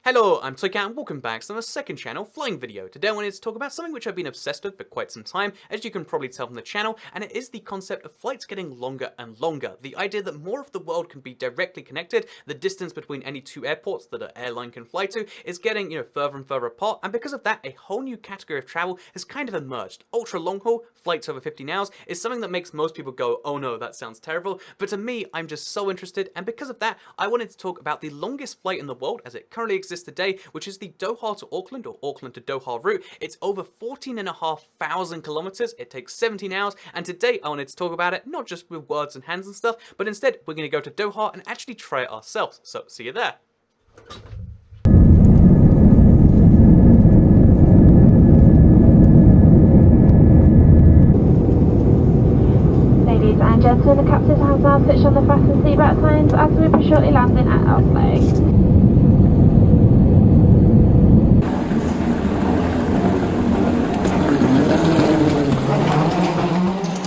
Hello, I'm Toycat and welcome back to my second channel, Flying Video. Today I wanted to talk about something which I've been obsessed with for quite some time, as you can probably tell from the channel, and it is the concept of flights getting longer and longer. The idea that more of the world can be directly connected, the distance between any two airports that an airline can fly to is getting, further and further apart, and because of that, a whole new category of travel has kind of emerged. Ultra long haul, flights over 15 hours, is something that makes most people go, oh no, that sounds terrible, but to me, I'm just so interested, and because of that, I wanted to talk about the longest flight in the world as it currently exists today, which is the Doha to Auckland or Auckland to Doha route. It's over 14,500 kilometers. It takes 17 hours. And today I wanted to talk about it, not just with words and hands and stuff, but instead we're going to go to Doha and actually try it ourselves. So see you there. Ladies and gentlemen, the captain has now switched on the fasten seatbelt signs as we will be shortly landing at Auckland.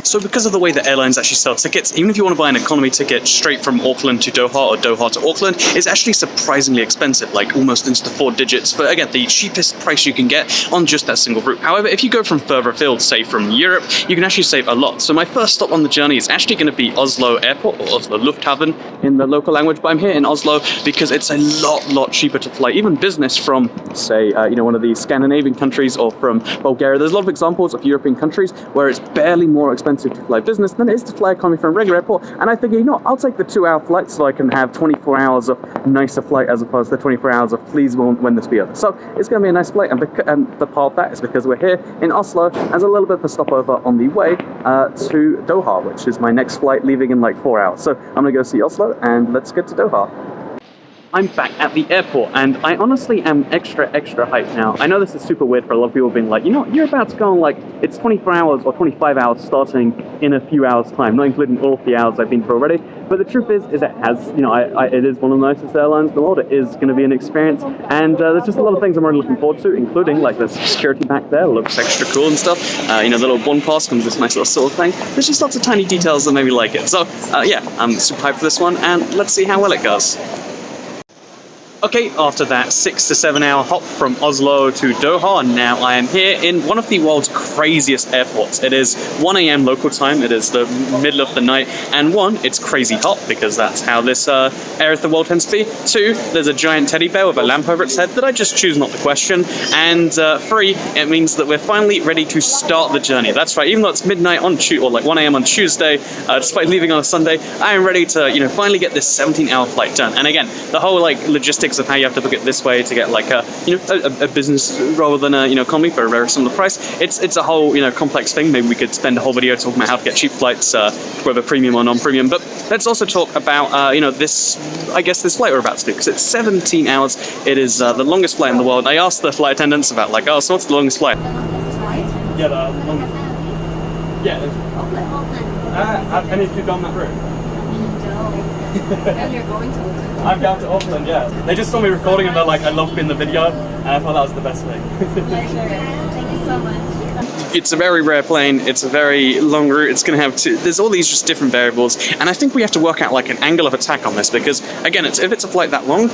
So because of the way that airlines actually sell tickets, even if you want to buy an economy ticket straight from Auckland to Doha or Doha to Auckland, it's actually surprisingly expensive, like almost into the 4 digits for, again, the cheapest price you can get on just that single route. However, if you go from further afield, say from Europe, you can actually save a lot. So my first stop on the journey is actually going to be Oslo Airport, or Oslo Lufthaven in the local language, but I'm here in Oslo because it's a lot cheaper to fly, even business from, say, one of the Scandinavian countries or from Bulgaria. There's a lot of examples of European countries where it's barely more expensive to fly business than it is to fly economy from a regular airport, and I figure, I'll take the 2-hour flight so I can have 24 hours of nicer flight as opposed to 24 hours of please when this be over. So it's going to be a nice flight, and the part of that is because we're here in Oslo as a little bit of a stopover on the way to Doha, which is my next flight leaving in like 4 hours. So I'm going to go see Oslo and let's get to Doha. I'm back at the airport, and I honestly am extra hyped now. I know this is super weird for a lot of people being like, you're about to go on, like, it's 24 hours or 25 hours starting in a few hours time, not including all of the hours I've been through already. But the truth is it has, it is one of the nicest airlines in the world. It is going to be an experience, and there's just a lot of things I'm really looking forward to, including, like, the security back there looks extra cool and stuff. The little one pass comes with this nice little silver thing. There's just lots of tiny details that made me like it. So, yeah, I'm super hyped for this one, and let's see how well it goes. Okay, after that 6 to 7 hour hop from Oslo to Doha, now I am here in one of the world's craziest airports. It is 1 AM local time, it is the middle of the night, and 1, it's crazy hot because that's how this area of the world tends to be. 2, there's a giant teddy bear with a lamp over its head that I just choose not to question, and 3, it means that we're finally ready to start the journey. That's right, even though it's midnight on or like 1 AM on Tuesday, despite leaving on a Sunday, I am ready to finally get this 17-hour flight done. And again, the whole logistics of how you have to book it this way to get like a business rather than a economy for a very similar price. It's a whole complex thing. Maybe we could spend a whole video talking about how to get cheap flights, whether premium or non-premium. But let's also talk about this flight we're about to do, because it's 17 hours. It is the longest flight in the world. I asked the flight attendants about so what's the longest flight? Yeah, the longest. Yeah. Auckland. Have any of you gone that route? No. And you're going to Auckland. I'm going to Auckland, yeah. They just saw me recording and they're like, I love being in the video, and I thought that was the best thing. Pleasure. Thank you so much. It's a very rare plane, it's a very long route, it's going to have there's all these just different variables, and I think we have to work out like an angle of attack on this, because again, if it's a flight that long,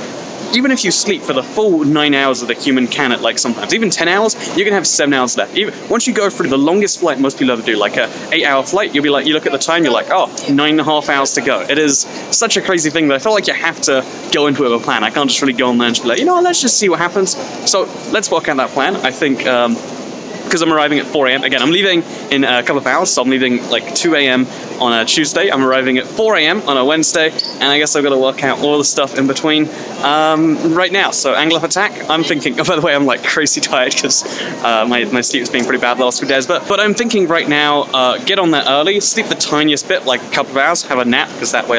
even if you sleep for the full 9 hours that a human can at sometimes, even 10 hours, you're going to have 7 hours left. Once you go through the longest flight most people ever do, like a 8-hour flight, you'll be like, you look at the time, you're like, 9.5 hours to go. It is such a crazy thing that I feel like you have to go into it with a plan. I can't just really go on there and just be like, let's just see what happens. So let's work out that plan. I think, because I'm arriving at 4 AM. Again, I'm leaving in a couple of hours, so I'm leaving 2 AM on a Tuesday. I'm arriving at 4 AM on a Wednesday, and I guess I've got to work out all the stuff in between right now. So angle of attack, I'm thinking, by the way, I'm crazy tired because my sleep has been pretty bad the last few days, but I'm thinking right now, get on there early, sleep the tiniest bit, like a couple of hours, have a nap, because that way,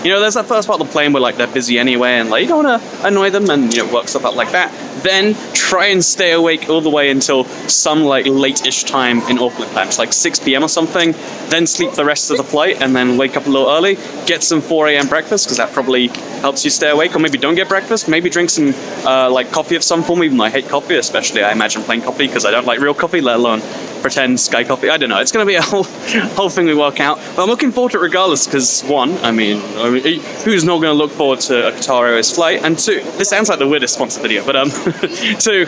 there's that first part of the plane where they're busy anyway, and you don't want to annoy them, and work stuff out like that. Then try and stay awake all the way until some late-ish time in Auckland time. It's 6 PM or something, then sleep the rest of the flight, and then wake up a little early, get some 4 AM breakfast, because that probably helps you stay awake, or maybe don't get breakfast, maybe drink some coffee of some form, even though I hate coffee, especially I imagine plain coffee, because I don't like real coffee, let alone pretend Sky Coffee. I don't know. It's going to be a whole thing we work out. But I'm looking forward to it regardless because one, I mean, who's not going to look forward to a Qatar Airways flight? And two, this sounds like the weirdest sponsored video, but two,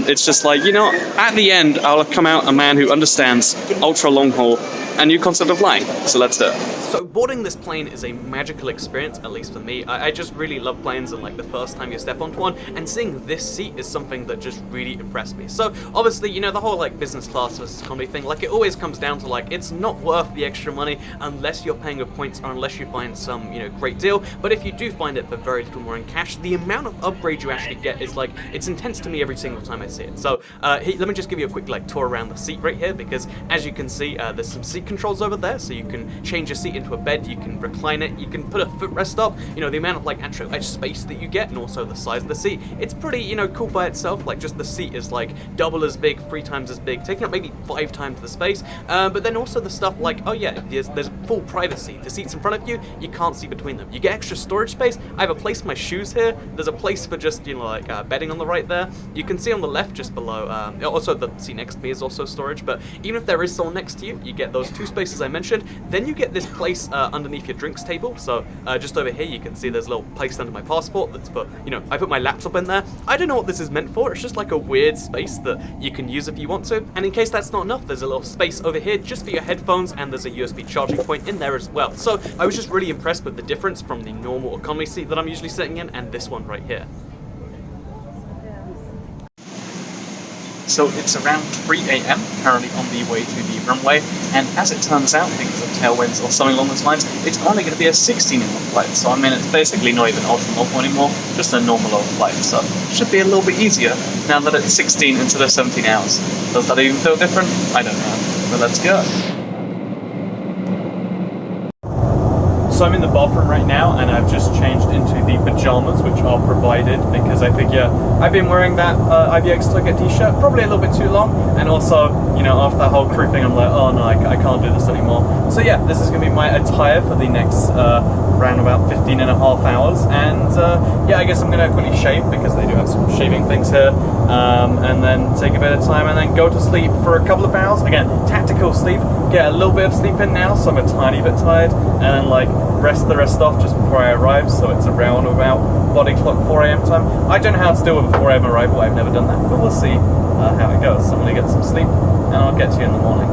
it's just like, you know, at the end, I'll come out a man who understands ultra long haul and new concept of flying. So let's do it. So boarding this plane is a magical experience, at least for me. I just really love planes, and like the first time you step onto one, and seeing this seat is something that just really impressed me. So obviously, you know, the whole like business class versus economy thing, like it always comes down to like, it's not worth the extra money unless you're paying with points or unless you find some, you know, great deal. But if you do find it for very little more in cash, the amount of upgrade you actually get is like, it's intense to me every single time I see it. So let me just give you a quick like tour around the seat right here, because as you can see, there's some seat controls over there, so you can change your seat into a bed, you can recline it, you can put a footrest up. You know, the amount of like actual edge space that you get, and also the size of the seat, it's pretty, you know, cool by itself. Like just the seat is like double as big, 3 times as big, taking up maybe 5 times the space. But then also the stuff like, oh yeah, there's full privacy. The seats in front of you, you can't see between them. You get extra storage space. I have a place for my shoes here. There's a place for just, you know, like bedding on the right there. You can see on the left just below, also the seat next to me is also storage, but even if there is someone next to you, you get those 2 spaces I mentioned. Then you get this place underneath your drinks table. So just over here you can see there's a little place under my passport that's for, you know, I put my laptop in there. I don't know what this is meant for. It's just like a weird space that you can use if you want to. And in case that's not enough, there's a little space over here just for your headphones, and there's a USB charging point in there as well. So I was just really impressed with the difference from the normal economy seat that I'm usually sitting in and this one right here. So it's around 3 a.m. currently on the way to the runway, and as it turns out, because of tailwinds or something along those lines, it's only going to be a 16-hour flight. So I mean, it's basically not even ultra long anymore, just a normal old flight. So it should be a little bit easier now that it's 16 instead of 17 hours. Does that even feel different? I don't know, but let's go. So I'm in the bathroom right now, and I've just changed into the pajamas, which are provided because I figure I've been wearing that IBX Target t-shirt probably a little bit too long, and also, you know, after that whole crew thing, I'm like, oh no, I can't do this anymore. So yeah, this is going to be my attire for the next round about 15 and a half hours, and yeah, I guess I'm going to quickly shave because they do have some shaving things here, and then take a bit of time and then go to sleep for a couple of hours. Again, tactical sleep, get a little bit of sleep in now, so I'm a tiny bit tired, and then like rest the rest off just before I arrive, so it's around about body clock 4 a.m. time. I don't know how to deal with a 4 a.m. arrival, I've never done that, but we'll see how it goes. So I'm going to get some sleep, and I'll get to you in the morning.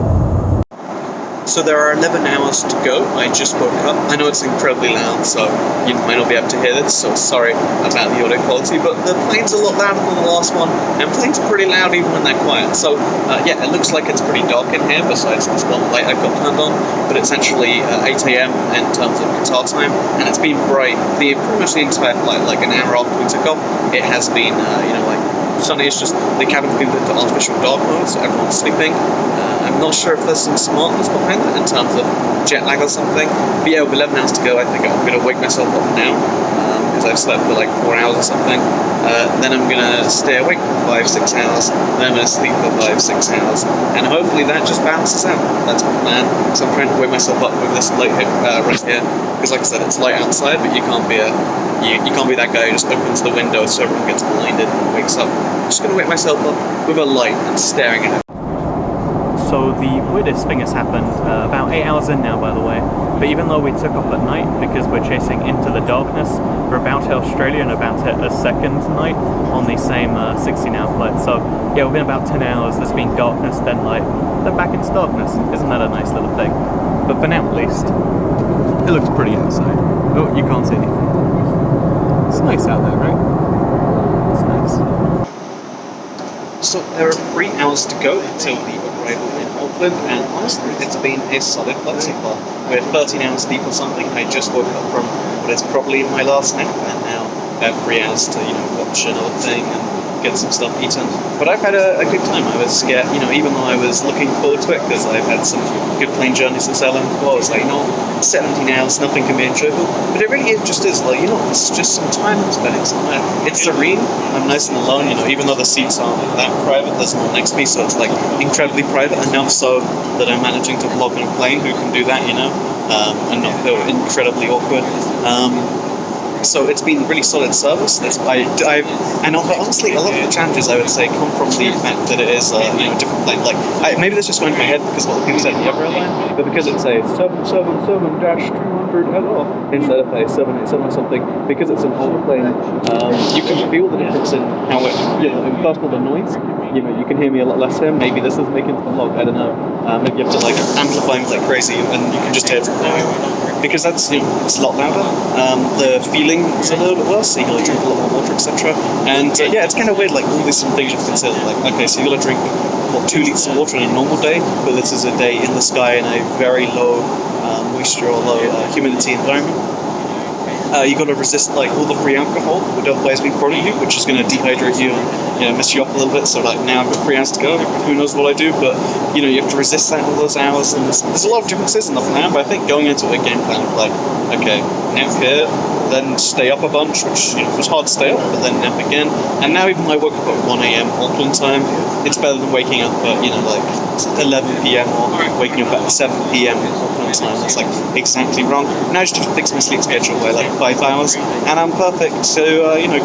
So there are 11 hours to go. I just woke up. I know it's incredibly loud, so you might not be able to hear this, so sorry about the audio quality, but the plane's a lot louder than the last one, and planes are pretty loud even when they're quiet. So yeah, it looks like it's pretty dark in here, besides this one light I've got turned on, but it's actually 8 a.m. in terms of Qatar time, and it's been bright pretty much the entire flight, like an hour after we took off. It has been, you know, like, suddenly it's just, the cabin's been put into artificial dark mode, so everyone's sleeping. I'm not sure if there's some smartness behind that in terms of jet lag or something, but yeah, with 11 hours to go, I think I'm going to wake myself up now, because I've slept for like 4 hours or something. Then I'm going to stay awake for 5-6 hours, then I'm going to sleep for 5-6 hours, and hopefully that just balances out. That's my plan, so I'm trying to wake myself up with this light right here, because like I said, it's light outside, but you can't be you can't be that guy who just opens the window so everyone gets blinded and wakes up. I'm just going to wake myself up with a light and staring at it. So the weirdest thing has happened, about 8 hours in now by the way, but even though we took off at night because we're chasing into the darkness, we're about to Australia and about to a second night on the same 16-hour flight. So yeah, within about 10 hours there's been darkness, then light, then back into darkness. Isn't that a nice little thing? But for now at least, it looks pretty outside. Oh, you can't see anything. It's nice out there, right? It's nice. So there are 3 hours to go until the arrival in Auckland, and honestly, it's been a solid flight so far. We're 13 hours deep or something. I just woke up from what is probably my last nap, and now I have 3 hours to, you know, watch another thing and get some stuff eaten. But I've had a good time. I was scared, you know, even though I was looking forward to it, because I've had some good plane journeys since airline before. I was like, you know, 17 hours, nothing can be enjoyable. But it really just is like, you know, it's just some time I'm spending somewhere. It's serene, I'm nice and alone, you know, even though the seats aren't that private, there's no one next to me, so it's like incredibly private, enough so that I'm managing to vlog on a plane. Who can do that, you know, and not feel incredibly awkward. So it's been really solid service. But honestly, a lot of the challenges I would say come from the fact that it is different plane. Maybe that's just going in my head because what the people said in the other airline, but because it's a 777-200 LR instead of a 787 or something, because it's an older plane, you can feel the difference in how it, first of all, the noise. You can hear me a lot less here. Maybe this doesn't make it into the log, I don't know. Maybe you have to amplify it like crazy and you can just hear it from there. Because that's, it's a lot louder. The feeling is a little bit worse, so you gotta drink a lot more water, etc. And it's kind of weird, all these things you have to consider. Okay, so you gotta drink 2 liters of water in a normal day, but this is a day in the sky in a very low moisture or low humidity environment. You got to resist all the free alcohol that would otherwise be brought you, which is going to dehydrate you and mess you up a little bit. So now I've got 3 hours to go. Who knows what I do? But you have to resist that all those hours, and there's a lot of differences in the plan. But I think going into a game plan of okay, nap here, then stay up a bunch, which was hard to stay up, but then nap again. And now even though I woke up at 1 a.m. Auckland time, it's better than waking up at 11 p.m. or waking up at 7 p.m. Auckland time. That's exactly wrong. Now I just have to fix my sleep schedule by 5 hours, and I'm perfect to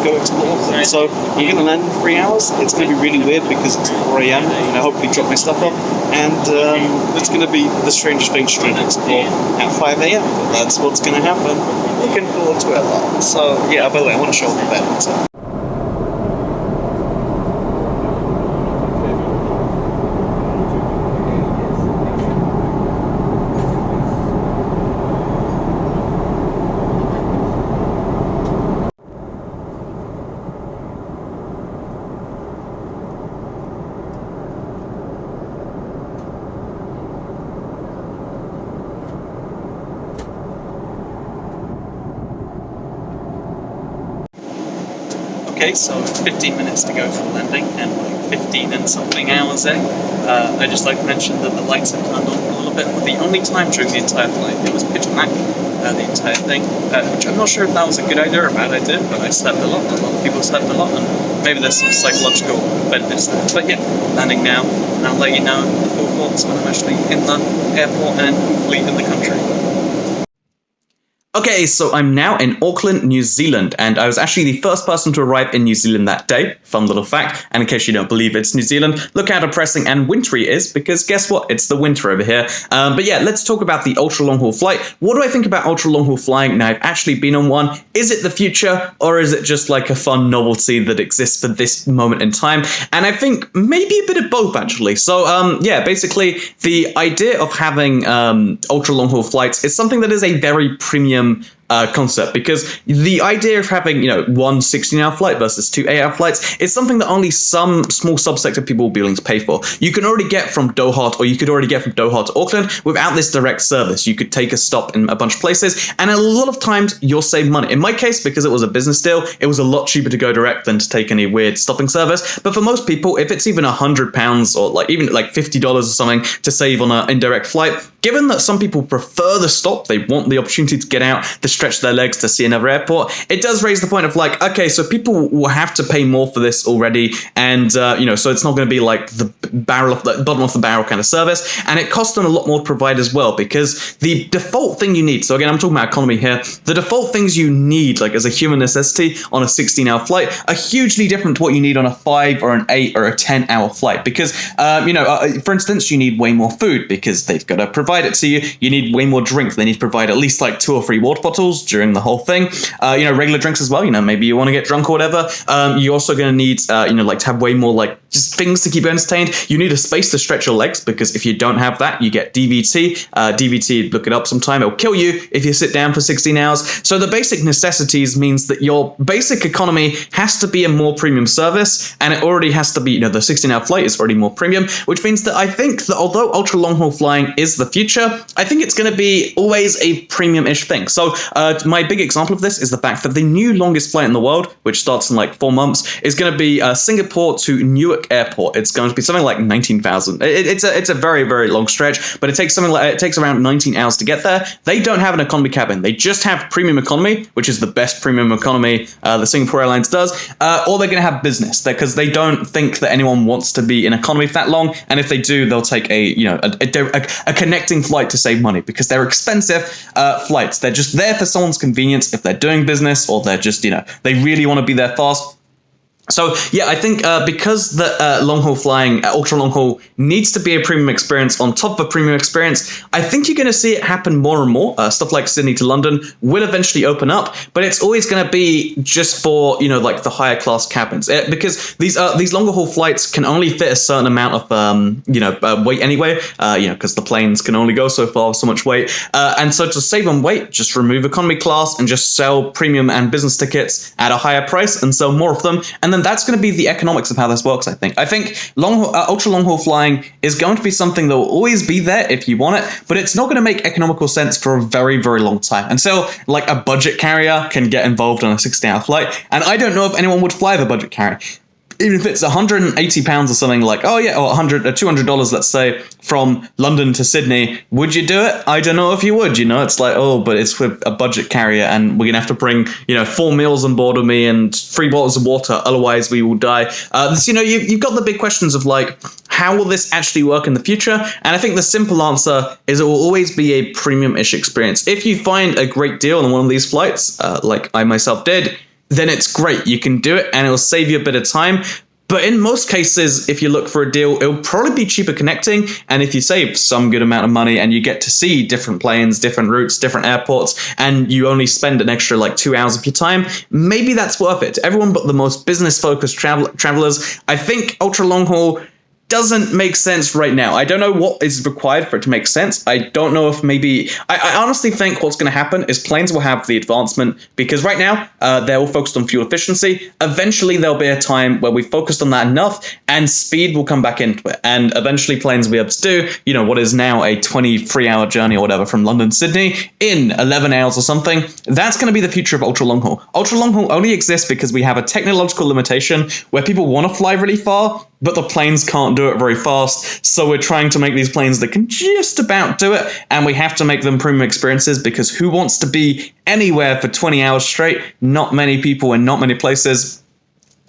go explore Auckland. So I'm going to land in 3 hours. It's going to be really weird because it's 4 a.m. and I hopefully drop my stuff off, and it's going to be the strangest thing to try and explore at 5 a.m. But that's what's going to happen. Looking forward to it a lot. So yeah, by the way, I want to show off the bed. Okay, so 15 minutes to go for landing and 15 and something hours in. I'd just like to mention that the lights have turned on a little bit for the only time during the entire flight. It was pitch black, the entire thing, which I'm not sure if that was a good idea or a bad idea, but I slept a lot. A lot of people slept a lot, and maybe there's some psychological benefits there. But yeah, landing now, and I'll let you know the full thoughts when I'm actually in the airport and hopefully in the country. Okay, so I'm now in Auckland, New Zealand, and I was actually the first person to arrive in New Zealand that day. Fun little fact, and in case you don't believe it's New Zealand, look how depressing and wintry it is, because guess what? It's the winter over here. But yeah, let's talk about the ultra long haul flight. What do I think about ultra long haul flying now I've actually been on one? Is it the future, or is it just a fun novelty that exists for this moment in time? And I think maybe a bit of both, actually. So yeah, basically the idea of having ultra long haul flights is something that is a very premium concept, because the idea of having, one 16-hour flight versus 2 8-hour flights is something that only some small subsect of people will be willing to pay for. You can already get from Doha, or you could already get from Doha to Auckland without this direct service. You could take a stop in a bunch of places, and a lot of times you'll save money. In my case, because it was a business deal, it was a lot cheaper to go direct than to take any weird stopping service. But for most people, if it's even £100 or even $50 or something to save on an indirect flight, given that some people prefer the stop, they want the opportunity to get out, to stretch their legs, to see another airport, it does raise the point of okay, so people will have to pay more for this already, and so it's not going to be the bottom of the barrel kind of service, and it costs them a lot more to provide as well, because the default thing you need, so again, I'm talking about economy here, the default things you need, as a human necessity on a 16-hour flight, are hugely different to what you need on a 5 or an 8 or a 10-hour flight, because, for instance, you need way more food, because they've got to provide it to you. You need way more drink. They need to provide at least 2 or 3 water bottles during the whole thing. Regular drinks as well. Maybe you want to get drunk or whatever. You're also going to need, to have way more just things to keep you entertained. You need a space to stretch your legs, because if you don't have that, you get DVT. DVT, look it up sometime. It'll kill you if you sit down for 16 hours. So the basic necessities means that your basic economy has to be a more premium service, and it already has to be, the 16-hour flight is already more premium, which means that I think that although ultra long haul flying is the future, I think it's going to be always a premium-ish thing. So my big example of this is the fact that the new longest flight in the world, which starts in 4 months, is going to be Singapore to Newark Newark Airport, it's going to be something like 19,000. It's a very, very long stretch, but it takes around 19 hours to get there. They don't have an economy cabin. They just have premium economy, which is the best premium economy that Singapore Airlines does, or they're going to have business because they don't think that anyone wants to be in economy for that long. And if they do, they'll take a connecting flight to save money because they're expensive flights. They're just there for someone's convenience if they're doing business or they're just, they really want to be there fast. So yeah, I think because the long-haul flying, ultra-long-haul, needs to be a premium experience on top of a premium experience, I think you're going to see it happen more and more. Stuff like Sydney to London will eventually open up, but it's always going to be just for, like the higher class cabins. Because these longer-haul flights can only fit a certain amount of, weight anyway, because the planes can only go so far, so much weight. And so to save on weight, just remove economy class and just sell premium and business tickets at a higher price and sell more of them. And then that's going to be the economics of how this works, I think. I think ultra long-haul flying is going to be something that will always be there if you want it, but it's not going to make economical sense for a very, very long time until like a budget carrier can get involved on a 60-hour flight. And I don't know if anyone would fly the budget carrier. Even if it's £180 or something like, or $200, let's say, from London to Sydney, would you do it? I don't know if you would, It's like, but it's with a budget carrier and we're going to have to bring, 4 meals on board with me and 3 bottles of water, otherwise we will die. You've got the big questions of like, how will this actually work in the future? And I think the simple answer is it will always be a premium-ish experience. If you find a great deal on one of these flights, like I myself did, then it's great. You can do it and it'll save you a bit of time. But in most cases, if you look for a deal, it'll probably be cheaper connecting. And if you save some good amount of money and you get to see different planes, different routes, different airports, and you only spend an extra like 2 hours of your time, maybe that's worth it. To everyone but the most business-focused travelers, I think ultra long haul doesn't make sense right now. I don't know what is required for it to make sense. I don't know if maybe... I honestly think what's going to happen is planes will have the advancement because right now they're all focused on fuel efficiency. Eventually there'll be a time where we've focused on that enough and speed will come back into it. And eventually planes will be able to do, what is now a 23-hour journey or whatever from London to Sydney in 11 hours or something. That's going to be the future of ultra long haul. Ultra long haul only exists because we have a technological limitation where people want to fly really far, but the planes can't do it very fast. So we're trying to make these planes that can just about do it. And we have to make them premium experiences because who wants to be anywhere for 20 hours straight? Not many people in not many places.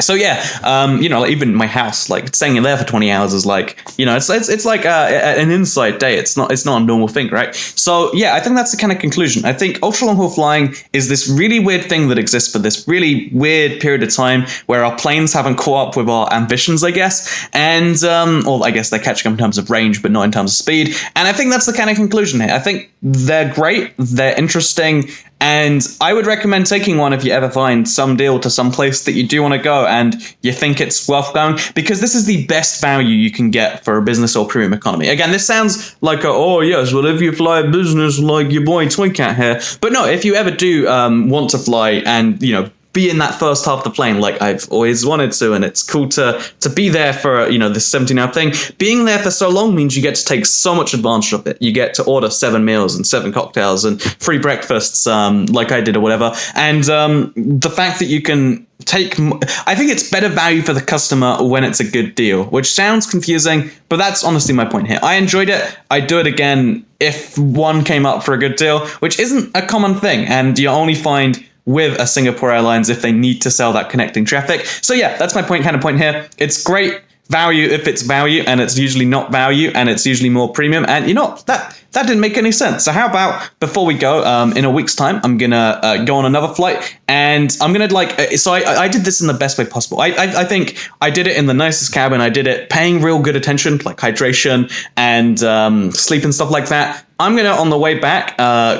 So yeah, like even my house, like staying in there for 20 hours is like, it's like an inside day. It's not a normal thing, right? So yeah, I think that's the kind of conclusion. I think ultra long haul flying is this really weird thing that exists for this really weird period of time where our planes haven't caught up with our ambitions, I guess. And, or I guess they're catching up in terms of range, but not in terms of speed. And I think that's the kind of conclusion here. I think they're great. They're interesting. And I would recommend taking one if you ever find some deal to some place that you do want to go and you think it's worth going, because this is the best value you can get for a business or premium economy. Again, this sounds like well, if you fly a business like your boy Twincat here. But no, if you ever do want to fly and, be in that first half of the plane like I've always wanted to, and it's cool to be there for this 17-hour thing. Being there for so long means you get to take so much advantage of it. You get to order 7 meals and 7 cocktails and free breakfasts like I did or whatever. And the fact that you can I think it's better value for the customer when it's a good deal, which sounds confusing, but that's honestly my point here. I enjoyed it. I'd do it again if one came up for a good deal, which isn't a common thing, and you only find with a Singapore Airlines if they need to sell that connecting traffic. So yeah, that's my point here. It's great value if it's value, and it's usually not value, and it's usually more premium. And that didn't make any sense. So how about before we go, in a week's time, I'm gonna go on another flight, and I'm gonna I did this in the best way possible. I think I did it in the nicest cabin. I did it paying real good attention, like hydration and sleep and stuff like that. I'm going to, on the way back,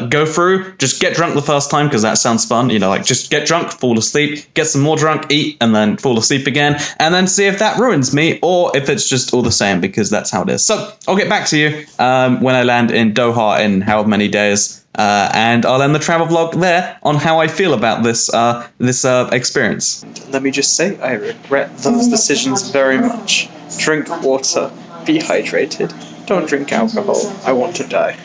go through, just get drunk the first time, because that sounds fun. Just get drunk, fall asleep, get some more drunk, eat, and then fall asleep again, and then see if that ruins me, or if it's just all the same, because that's how it is. So I'll get back to you when I land in Doha in however many days, and I'll end the travel vlog there on how I feel about this experience. Let me just say, I regret those decisions very much. Drink water, be hydrated, don't drink alcohol, I want to die.